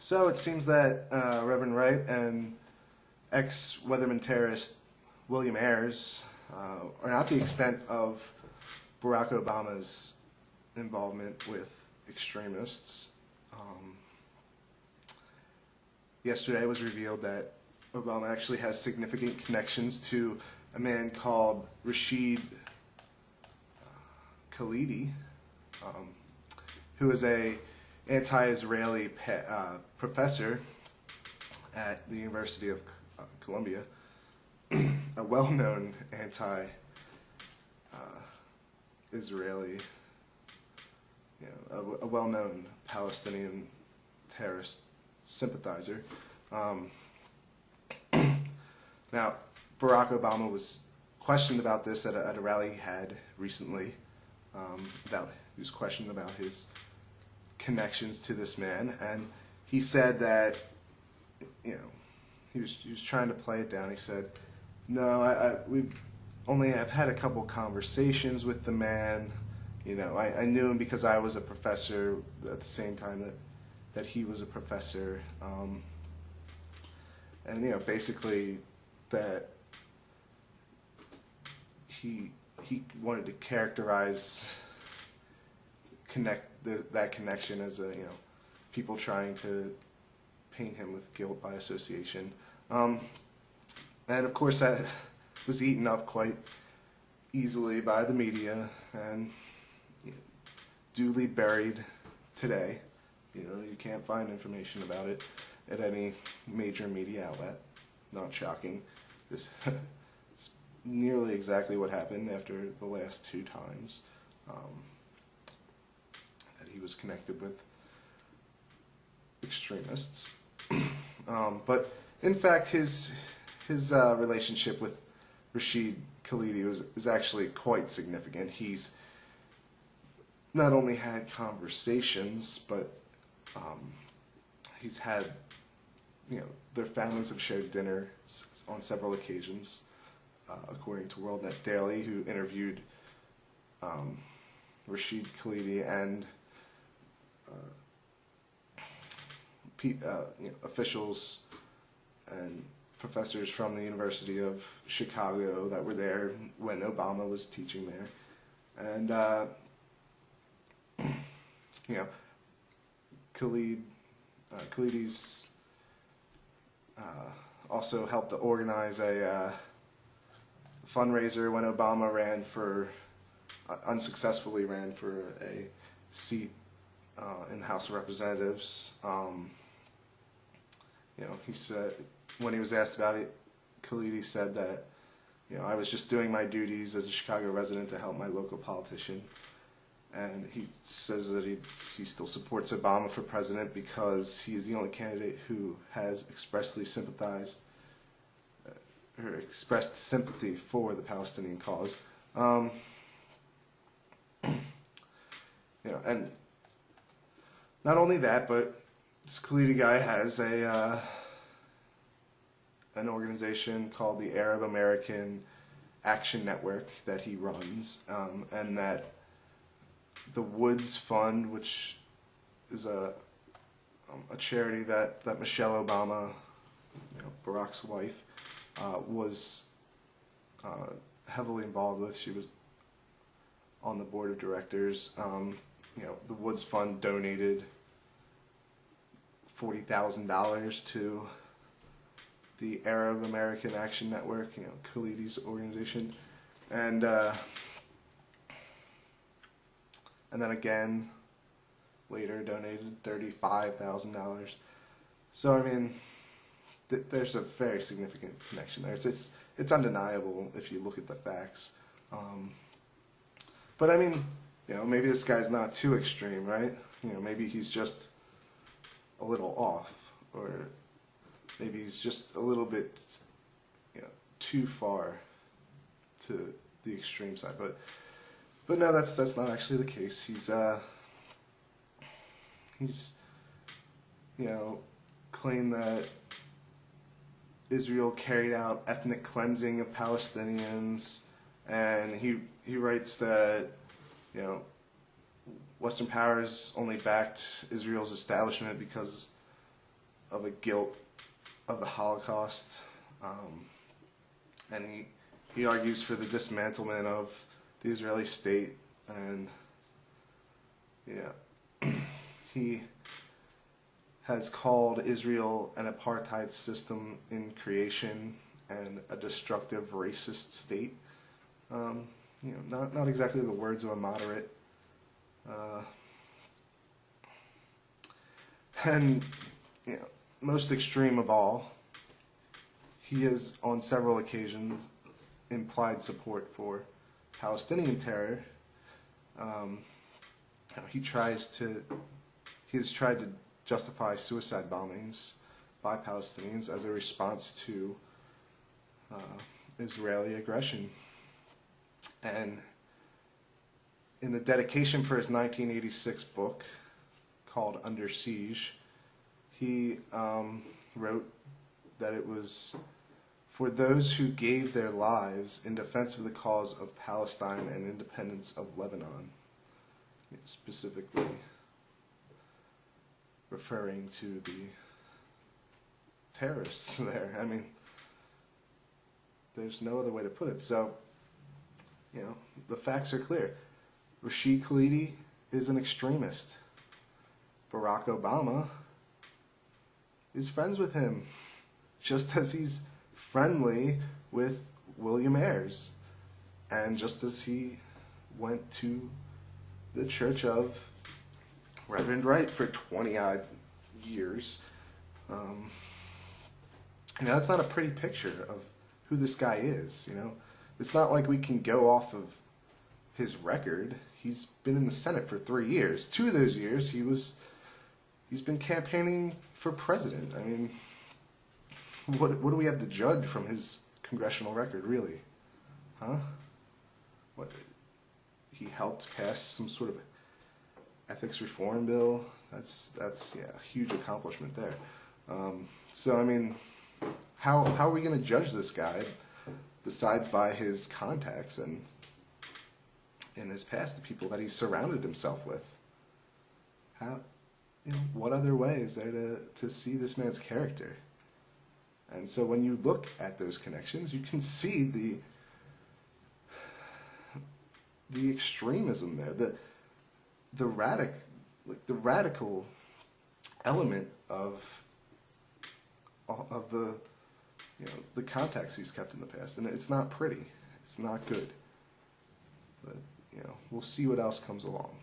So it seems that Reverend Wright and ex-Weatherman terrorist William Ayers are not the extent of Barack Obama's involvement with extremists. Yesterday it was revealed that Obama actually has significant connections to a man called Rashid Khalidi, who is a anti-Israeli professor at the University of Columbia, a well-known anti-Israeli, a well-known Palestinian terrorist sympathizer. Now, Barack Obama was questioned about this at a rally he had recently. He was questioned about his connections to this man, and he said that, he was trying to play it down. He said, "No, we only have had a couple conversations with the man. I knew him because I was a professor at the same time that he was a professor." And basically that he wanted to characterize that connection as people trying to paint him with guilt by association, and of course that was eaten up quite easily by the media and duly buried today. You can't find information about it at any major media outlet. Not shocking. It's nearly exactly what happened after the last two times that he was connected with extremists. But in fact, his relationship with Rashid Khalidi is actually quite significant. He's not only had conversations, but he's had, their families have shared dinner on several occasions, according to WorldNet Daily, who interviewed Rashid Khalidi and officials and professors from the University of Chicago that were there when Obama was teaching there. And Khalidi's also helped to organize a fundraiser when Obama unsuccessfully ran for a seat in the House of Representatives. He said, when he was asked about it, Khalidi said that, "I was just doing my duties as a Chicago resident to help my local politician." And he says that he still supports Obama for president because he is the only candidate who has expressly sympathized or expressed sympathy for the Palestinian cause. And not only that, but this Khalidi guy has an organization called the Arab American Action Network that he runs, and that the Woods Fund, which is a charity that Michelle Obama, Barack's wife, was heavily involved with. She was on the board of directors. The Woods Fund donated $40,000 to the Arab American Action Network, Khalidi's organization, and then again later donated $35,000. So there's a very significant connection there. It's undeniable if you look at the facts. But maybe this guy's not too extreme, right? Maybe he's just a little off, or maybe he's just a little bit, too far to the extreme side. But no, that's not actually the case. He's claimed that Israel carried out ethnic cleansing of Palestinians, and he writes that Western powers only backed Israel's establishment because of a guilt of the Holocaust, and he argues for the dismantlement of the Israeli state, and yeah, he has called Israel an apartheid system in creation and a destructive racist state. Not exactly the words of a moderate. And most extreme of all, he has on several occasions implied support for Palestinian terror. He has tried to justify suicide bombings by Palestinians as a response to Israeli aggression. And in the dedication for his 1986 book called Under Siege, he wrote that it was for those who gave their lives in defense of the cause of Palestine and independence of Lebanon, specifically referring to the terrorists there. I mean, there's no other way to put it. So, the facts are clear. Rashid Khalidi is an extremist. Barack Obama is friends with him, just as he's friendly with William Ayers, and just as he went to the church of Reverend Wright for 20-odd years. That's not a pretty picture of who this guy is, It's not like we can go off of his record. He's been in the Senate for 3 years. 2 of those years he's been campaigning for president. I mean, what do we have to judge from his congressional record, really? Huh? What, he helped pass some sort of ethics reform bill? That's a huge accomplishment there. So I mean, how are we going to judge this guy besides by his contacts and in his past, the people that he surrounded himself with? How, what other way is there to see this man's character? And so when you look at those connections, you can see the extremism there, the radical element of the contacts he's kept in the past, and it's not pretty, it's not good, but we'll see what else comes along.